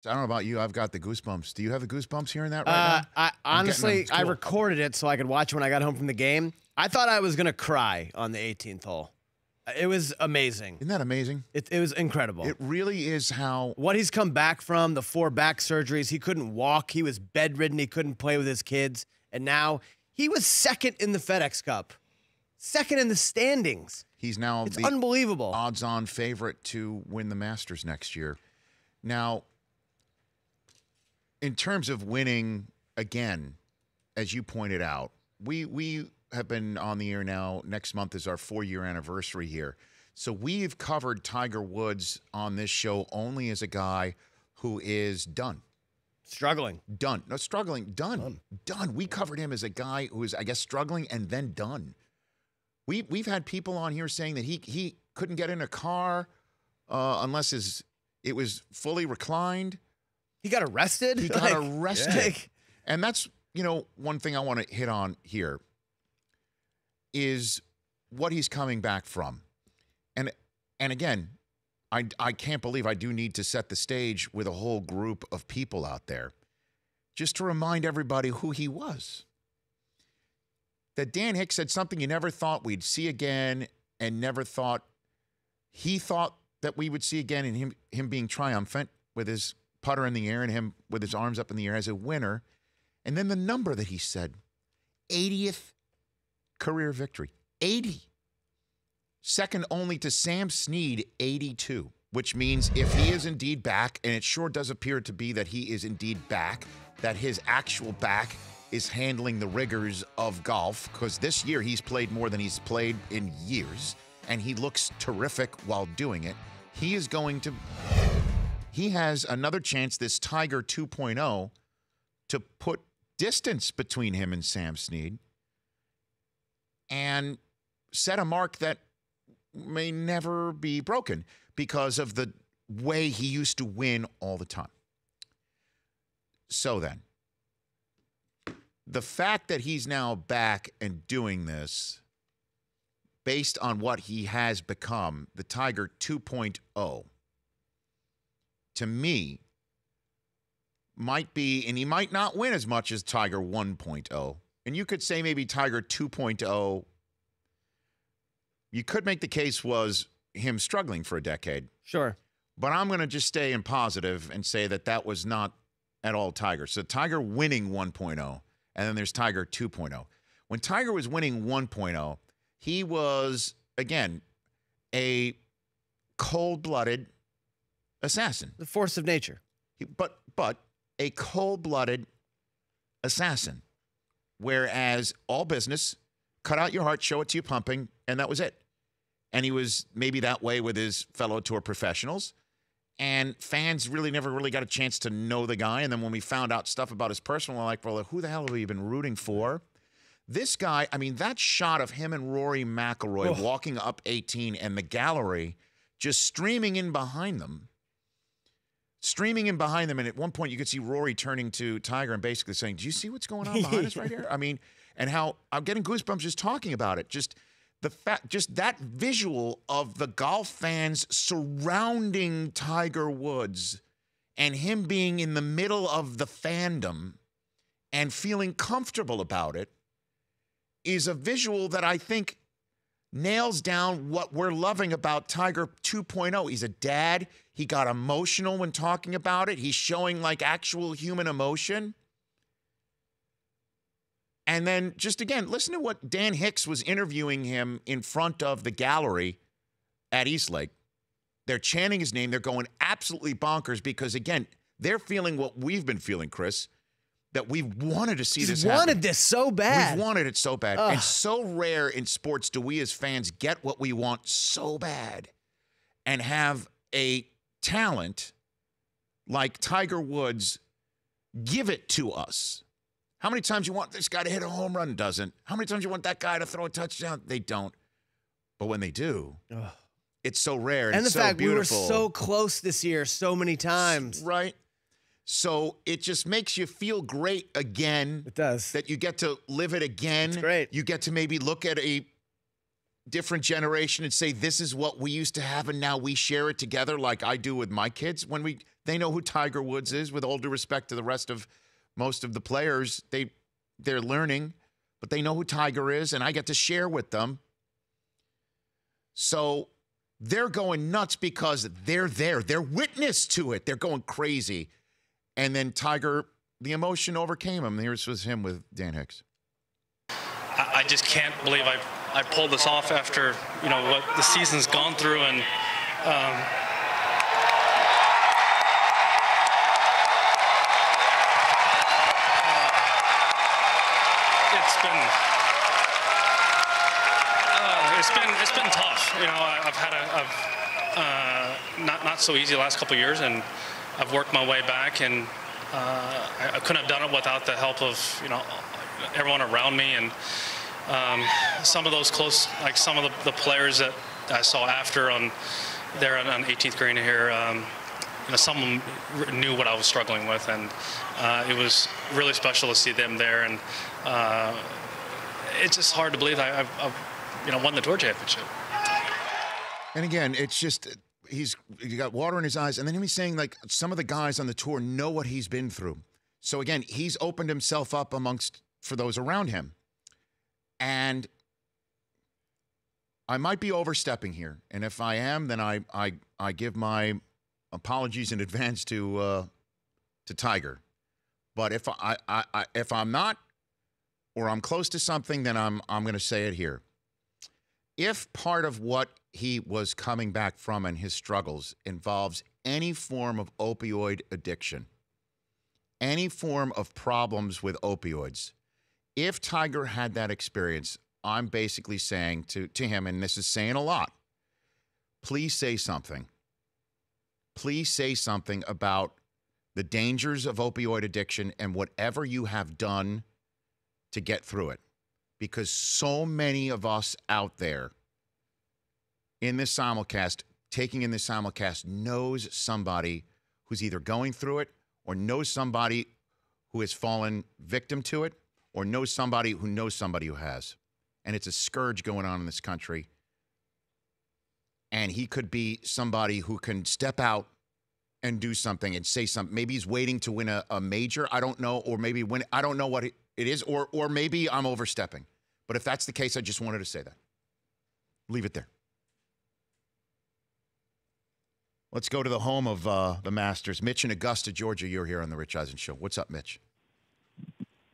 I don't know about you. I've got the goosebumps. Do you have the goosebumps hearing that right now? Honestly, Cool. I recorded it so I could watch when I got home from the game. I thought I was going to cry on the 18th hole. It was amazing. Isn't that amazing? It was incredible. It really is how... What he's come back from, the 4 back surgeries. He couldn't walk. He was bedridden. He couldn't play with his kids. And now he was second in the FedEx Cup. Second in the standings. He's now it's the unbelievable. odds-on favorite to win the Masters next year. Now, in terms of winning again, as you pointed out, we have been on the air now. Next month is our 4-year anniversary here. So we've covered Tiger Woods on this show only as a guy who is done. Struggling. Done. No, struggling. Done. Done. We covered him as a guy who is, I guess, struggling and then done. We've had people on here saying that he couldn't get in a car unless it was fully reclined. He got arrested? He got arrested. Yeah. And that's, one thing I want to hit on here is what he's coming back from. And again, I can't believe I do need to set the stage with a whole group of people out there just to remind everybody who he was. That Dan Hicks said something you never thought we'd see again and never thought he thought that we would see again, and him being triumphant with his putter in the air and him with his arms up in the air as a winner. And then the number that he said, 80th career victory, 80. Second only to Sam Snead, 82, which means if he is indeed back, and it sure does appear to be that he is indeed back, that his actual back is handling the rigors of golf, because this year he's played more than he's played in years, and he looks terrific while doing it. He has another chance, this Tiger 2.0, to put distance between him and Sam Snead and set a mark that may never be broken because of the way he used to win all the time. So then, the fact that he's now back and doing this based on what he has become, the Tiger 2.0, to me, might be, and he might not win as much as Tiger 1.0. And you could say maybe Tiger 2.0, you could make the case was him struggling for a decade. Sure. But I'm going to just stay in positive and say that was not at all Tiger. So Tiger winning 1.0, and then there's Tiger 2.0. When Tiger was winning 1.0, he was, again, a cold-blooded assassin. The force of nature. But a cold-blooded assassin. Whereas all business, cut out your heart, show it to you pumping, and that was it. And he was maybe that way with his fellow tour professionals. And fans never really got a chance to know the guy. And then when we found out stuff about his personal life, we're like, who the hell have we been rooting for? This guy, I mean, that shot of him and Rory McIlroy walking up 18 and the gallery just streaming in behind them. And at one point you could see Rory turning to Tiger and basically saying, do you see what's going on behind us right here? I mean, and how I'm getting goosebumps just talking about it. Just that visual of the golf fans surrounding Tiger Woods and him being in the middle of the fandom and feeling comfortable about it is a visual that I think nails down what we're loving about Tiger 2.0. He's a dad. He got emotional when talking about it. He's showing like actual human emotion. And then just again, listen to what Dan Hicks was interviewing him in front of the gallery at Eastlake. They're chanting his name. They're going absolutely bonkers because, again, they're feeling what we've been feeling, Chris, that we wanted to see this happen. Wanted this so bad. We wanted it so bad. And so rare in sports do we as fans get what we want so bad and have a talent like Tiger Woods give it to us. How many times you want this guy to hit a home run? Doesn't. How many times you want that guy to throw a touchdown? They don't. But when they do, it's so rare and the so fact beautiful. We were so close this year so many times. Right. So it just makes you feel great again. It does. That you get to live it again. It's great. You get to maybe look at a different generation and say, this is what we used to have and now we share it together like I do with my kids. When they know who Tiger Woods is, with all due respect to the rest of most of the players, they're learning, but they know who Tiger is, and I get to share with them. So they're going nuts because they're there. They're witness to it. They're going crazy. And then Tiger, the emotion overcame him. Here's was him with Dan Hicks. I just can't believe I pulled this off after, what the season's gone through, and it's been tough. I've had not so easy the last couple of years, and I've worked my way back, and I couldn't have done it without the help of everyone around me, and some of those close, like some of the players that I saw after on 18th green here. Some of them knew what I was struggling with, and it was really special to see them there, and it's just hard to believe I've won the tour championship. And again, it's just he's got water in his eyes, and then he's saying like some of the guys on the tour know what he's been through. So again, he's opened himself up for those around him, and I might be overstepping here, and if I am, then I give my apologies in advance to Tiger. But if I'm not, or I'm close to something, then I'm going to say it here. If part of what he was coming back from and his struggles involves any form of opioid addiction, any form of problems with opioids, if Tiger had that experience, I'm basically saying to him, and this is saying a lot, please say something. Please say something about the dangers of opioid addiction and whatever you have done to get through it. Because so many of us out there in this simulcast, taking in this simulcast, knows somebody who's either going through it or knows somebody who has fallen victim to it or knows somebody who has. And it's a scourge going on in this country. And he could be somebody who can step out and do something and say something. Maybe he's waiting to win a major. I don't know. Or maybe win. I don't know what it is. Or maybe I'm overstepping. But if that's the case, I just wanted to say that. Leave it there. Let's go to the home of the Masters. Mitch in Augusta, Georgia. You're here on the Rich Eisen Show. What's up, Mitch?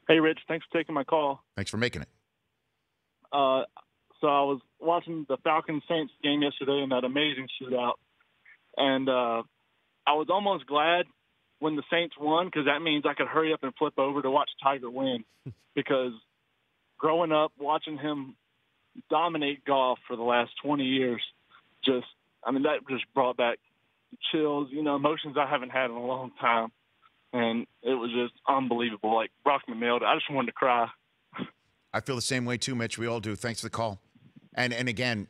Hey, Rich. Thanks for taking my call. Thanks for making it. So I was watching the Falcons-Saints game yesterday in that amazing shootout, and I was almost glad when the Saints won because that means I could hurry up and flip over to watch Tiger win because growing up, watching him dominate golf for the last 20 years, that just brought back chills, emotions I haven't had in a long time. And it was just unbelievable. Like Brockman nailed it. I just wanted to cry. I feel the same way too, Mitch. We all do. Thanks for the call. And again,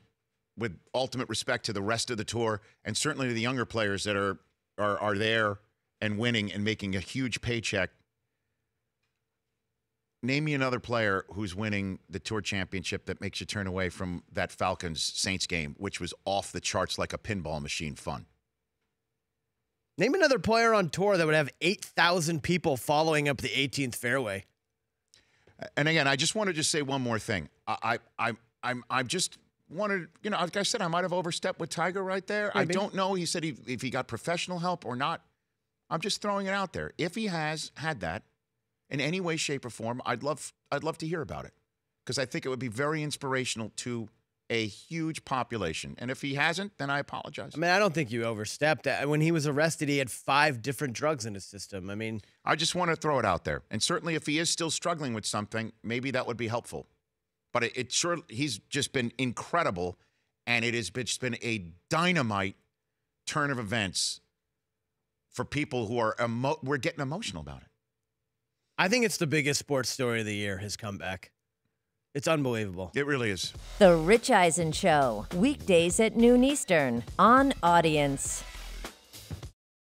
with ultimate respect to the rest of the tour and certainly to the younger players that are there and winning and making a huge paycheck. Name me another player who's winning the tour championship that makes you turn away from that Falcons-Saints game, which was off the charts like a pinball machine fun. Name another player on tour that would have 8,000 people following up the 18th fairway. And again, I just want to just say one more thing. I just wanted, like I said, I might have overstepped with Tiger right there. Maybe. I don't know. He said if he got professional help or not. I'm just throwing it out there. If he has had that in any way, shape, or form, I'd love to hear about it because I think it would be very inspirational to a huge population. And if he hasn't, then I apologize. I mean, I don't think you overstepped. When he was arrested, he had 5 different drugs in his system. I mean, I just want to throw it out there. And certainly if he is still struggling with something, maybe that would be helpful. But he's just been incredible, and it has just been a dynamite turn of events for people who are we're getting emotional about it. I think it's the biggest sports story of the year, his comeback. It's unbelievable. It really is. The Rich Eisen Show, weekdays at noon Eastern on Audience.